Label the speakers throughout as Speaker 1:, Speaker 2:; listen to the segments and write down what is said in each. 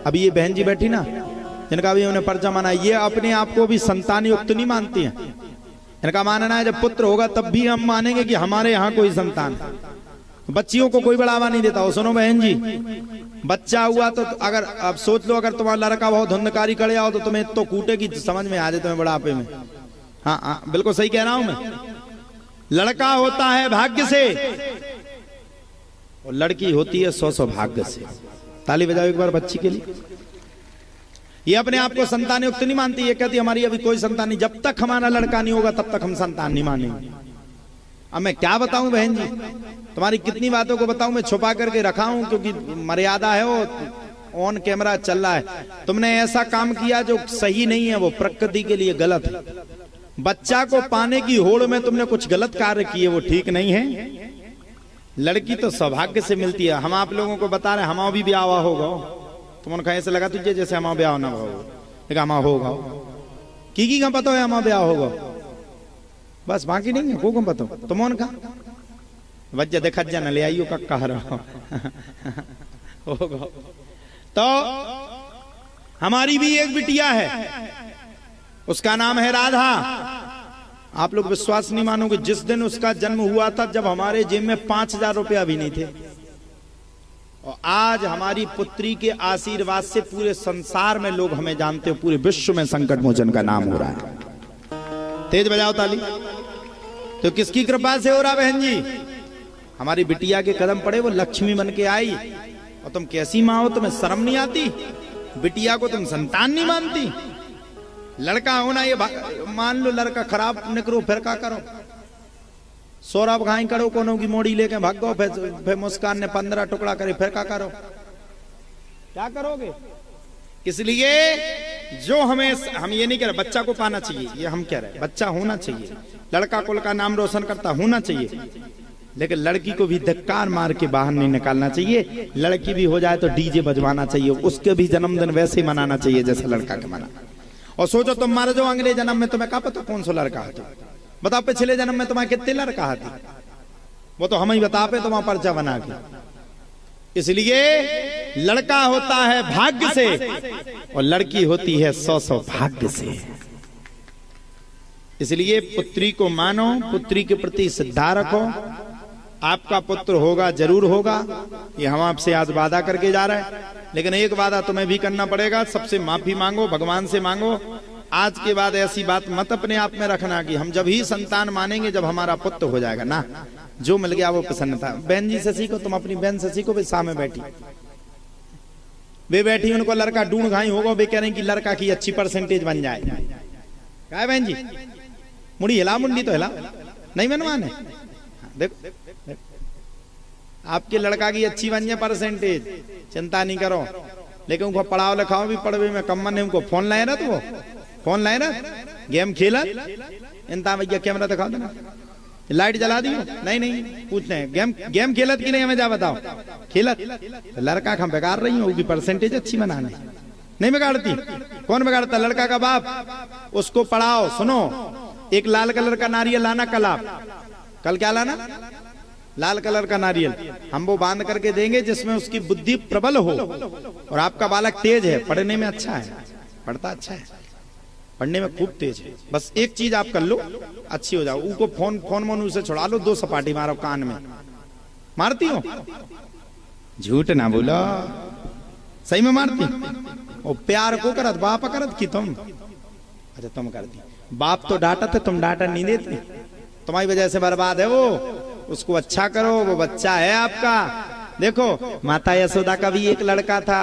Speaker 1: अभी ये बहन जी बैठी ना, जिनका भी उन्हें पर्चा माना, ये अपने आप को भी संतान युक्त नहीं मानती हैं। इनका मानना है जब पुत्र होगा तब भी हम मानेंगे कि हमारे यहाँ कोई संतान है। बच्चियों को कोई बढ़ावा नहीं देता। वो सुनो बहन जी, बच्चा हुआ तो अगर अब सोच लो, अगर तुम्हारा लड़का बहुत धुंधकारी करे आओ तो तुम्हें तो कूटेगी, समझ में आ जाए तुम्हें बुढ़ापे में। हाँ हाँ बिल्कुल सही कह रहा हूं मैं। लड़का होता है भाग्य से और लड़की होती है 100 भाग्य से। ताली बजाओ एक बार बच्ची के लिए। ये अपने आप को संतान युक्त नहीं मानती। ये कहती हमारी अभी कोई संतान नहीं, जब तक हमारा लड़का नहीं होगा तब तक हम संतान नहीं मानेंगे। अब मैं क्या बताऊं बहन जी, तुम्हारी कितनी बातों को बताऊं, मैं छुपा करके रखा हूं क्योंकि मर्यादा है, वो ऑन कैमरा चल रहा है। तुमने ऐसा काम किया जो सही नहीं है, वो प्रकृति के लिए गलत है। बच्चा को पाने की होड़ में तुमने कुछ गलत कार्य किए, वो ठीक नहीं है। लड़की तो सौभाग्य से मिलती है। हम आप लोगों को बता रहे हमारा भी ब्याह होगा। तुमने कहा ऐसे लगा तुझे जैसे हमारा ब्याह ना होगा, हमारा होगा की का पता है हमारा ब्याह होगा, बस बाकी नहीं है को कम पता। तुम का वजह देखा जा न ले आइयो का कह रहा होगा। तो हमारी भी एक बिटिया है, उसका नाम है राधा। आप लोग विश्वास नहीं मानोगे, जिस दिन उसका जन्म हुआ था जब हमारे जेब में 5000 रुपया भी नहीं थे, और आज हमारी पुत्री के आशीर्वाद से पूरे संसार में लोग हमें जानते हो, पूरे विश्व में संकट मोचन का नाम हो रहा है। तेज बजाओ ताली। तो किसकी कृपा से हो रहा बहन जी? हमारी बिटिया के कदम पड़े, वो लक्ष्मी बन के आई। और तुम कैसी माँ हो, तुम्हें शर्म नहीं आती? बिटिया को तुम संतान नहीं मानती? लड़का होना ये मान लो लड़का खराब निकलो फिर क्या करो? सौरभ घाई करो, कोनो की मोड़ी लेके भागो, फिर मुस्कान ने 15 टुकड़ा करे, फिर क्या करो? क्या करोगे? इसलिए जो हम ये नहीं कह रहे बच्चा को पाना चाहिए, ये हम कह रहे हैं बच्चा होना चाहिए, लड़का कुल का नाम रोशन करता होना चाहिए, लेकिन लड़की को भी धिक्कार मार के बाहर नहीं निकालना चाहिए। लड़की भी हो जाए तो डीजे बजवाना चाहिए, उसके भी जन्मदिन वैसे ही मनाना चाहिए जैसे लड़का के मना। और सोचो तुम मारे जो अगले जन्म में तुम्हें क्या पता कौन सा लड़का है? बताओ पिछले जन्म में तुम्हारे कितने लड़का है? वो तो हम ही बता पे तुम्हारा पर्चा बना के। इसलिए लड़का होता है भाग्य से और लड़की होती है 100 भाग्य से। इसलिए पुत्री को मानो, पुत्री के प्रति श्रद्धा रखो। आपका पुत्र होगा, जरूर होगा, ये हम आपसे आज वादा करके जा रहे हैं। लेकिन एक वादा तुम्हें भी करना पड़ेगा, सबसे माफी मांगो, भगवान से मांगो। आज के बाद ऐसी बात मत अपने आप में रखना कि हम जब ही संतान मानेंगे जब हमारा पुत्र हो जाएगा। ना, जो मिल गया वो पसंद था। बहन जी शशि को, तुम अपनी बहन शशि को भी सामने बैठी, वे बैठी, उनको लड़का ढूंढ घाई होगा, वे कह रहे कि लड़का की अच्छी परसेंटेज बन जाए। क्या है बहन जी? मुड़ी हिला, मुंडी तो हिला, नहीं मनवाने। देखो आपके लड़का की अच्छी बन जाए परसेंटेज, चिंता नहीं करो। लेकिन उनको पढ़ाओ लिखाओ भी, पढ़वे में कम मन है। उनको फोन लाए ना, तो वो फोन लाए ना, गेम खेला। इनता भैया कैमरा दिखाओ देना, लाइट जला दी? नहीं पूछते हैं गेम खेलत की नहीं, हमें जा बताओ खेलत। तो लड़का हम बिगाड़ रही हूँ, परसेंटेज अच्छी बनाने नहीं बिगाड़ती। कौन बिगाड़ता? लड़का का बाप। उसको पढ़ाओ। सुनो, एक लाल कलर का नारियल लाना कल आप, कल क्या लाना? लाल कलर का नारियल। हम वो बांध करके देंगे जिसमें उसकी बुद्धि प्रबल हो। और आपका बालक तेज है, पढ़ने में अच्छा है, पढ़ता अच्छा है, पढ़ने में खूब तेज है। बस एक चीज आप कर लो, अच्छी हो जाओ। उनको फोन मोन उसे छुड़ा लो, 2 सपाटी मारो कान में। मारती हो? झूठ ना बोलो, सही में मारती? और प्यार को करत बाप करत की तुम? अच्छा तुम करती। बाप तो डांटा थे, तुम डांटा नहीं देती। तुम्हारी वजह से बर्बाद है वो। उसको अच्छा करो, वो बच्चा है आपका। देखो माता यशोदा का भी एक लड़का था।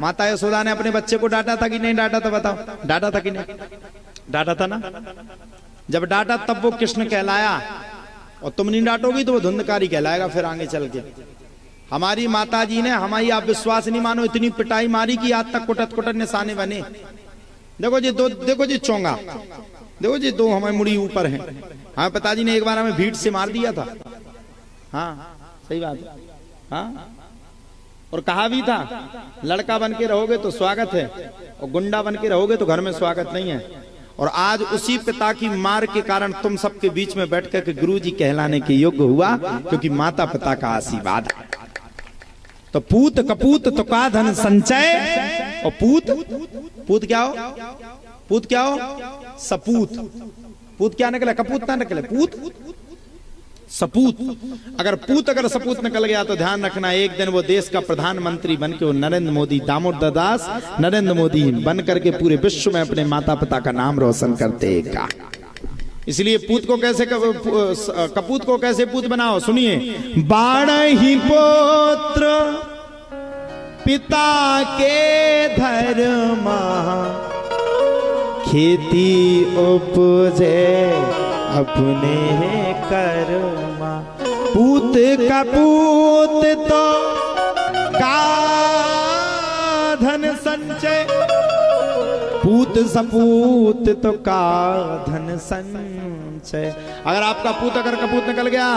Speaker 1: माता यशोदा ने अपने बच्चे को डांटा था कि नहीं डांटा था? बताओ, डांटा था कि नहीं? डांटा था ना। जब डांटा तब वो कृष्ण कहलाया, और तुम नहीं डांटोगी तो वो धुंधकारी कहलाएगा फिर आगे चल के। हमारी माता जी ने, हमारी आप विश्वास नहीं मानो, इतनी पिटाई मारी कि आज तक कुटत कुटत निशाने बने। देखो जी दो, देखो जी चोंगा, देखो जी 2 हमारी मुड़ी ऊपर है। हाँ पिताजी ने एक बार हमें भीड़ से मार दिया था। हाँ सही बात है। हाँ, और कहा भी था लड़का बन के रहोगे तो स्वागत है, और गुंडा बन के रहोगे तो घर में स्वागत नहीं है। और आज उसी पिता की मार के कारण तुम सबके बीच में बैठकर के गुरुजी कहलाने के योग्य हुआ, क्योंकि माता पिता का आशीर्वाद है। तो पूत कपूत तो का धन संचय, और पूत पूत क्या हो, पूत क्या हो, सपूत। पूत क्या निकले, कपूत ना निकले, पूत सपूत। अगर पूत अगर सपूत निकल गया तो ध्यान रखना एक दिन वो देश का प्रधानमंत्री बन के, वो नरेंद्र मोदी, दामोदर दास नरेंद्र मोदी बन करके पूरे विश्व में अपने माता पिता का नाम रोशन करतेगा। इसलिए पूत को कैसे कपूत को कैसे पूत बनाओ, सुनिए। बारही पुत्र पिता के धर्मा, खेती उपजे अपने कर्मा। पूत कपूत तो का धन संचय, पूत सपूत तो का धन संचय। अगर आपका पूत अगर कपूत निकल गया,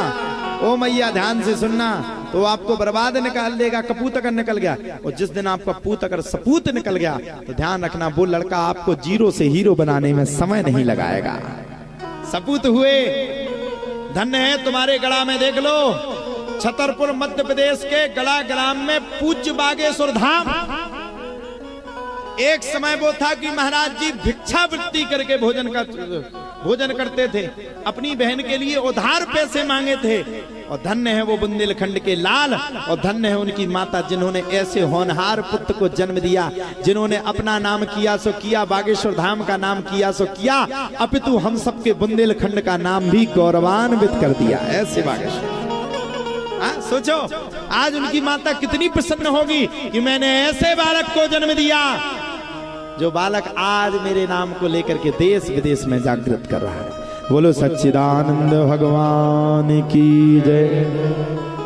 Speaker 1: ओ मैया ध्यान से सुनना, तो आपको बर्बाद निकाल देगा। कपूत अगर निकल गया, और जिस दिन आपका पूत अगर सपूत निकल गया, तो ध्यान रखना वो लड़का आपको जीरो से हीरो बनाने में समय नहीं लगाएगा। सपूत हुए, धन्य है तुम्हारे गढ़ा में। देख लो छतरपुर मध्य प्रदेश के गढ़ा ग्राम में पूज्य बागेश्वर धाम। एक समय वो था कि महाराज जी भिक्षावृत्ति करके भोजन करते थे, अपनी बहन के लिए उधार पैसे मांगे थे। और धन्य है वो बुंदेलखंड के लाल, और धन्य है उनकी माता जिन्होंने ऐसे होनहार पुत्र को जन्म दिया, जिन्होंने अपना नाम किया सो किया, बागेश्वर धाम का नाम किया सो किया, अपितु हम सबके बुंदेलखंड का नाम भी गौरवान्वित कर दिया। ऐसे बागेश्वर, सोचो आज उनकी माता कितनी प्रसन्न होगी कि मैंने ऐसे बालक को जन्म दिया, जो बालक आज मेरे नाम को लेकर के देश विदेश में जागृत कर रहा है। बोलो सच्चिदानंद भगवान की जय।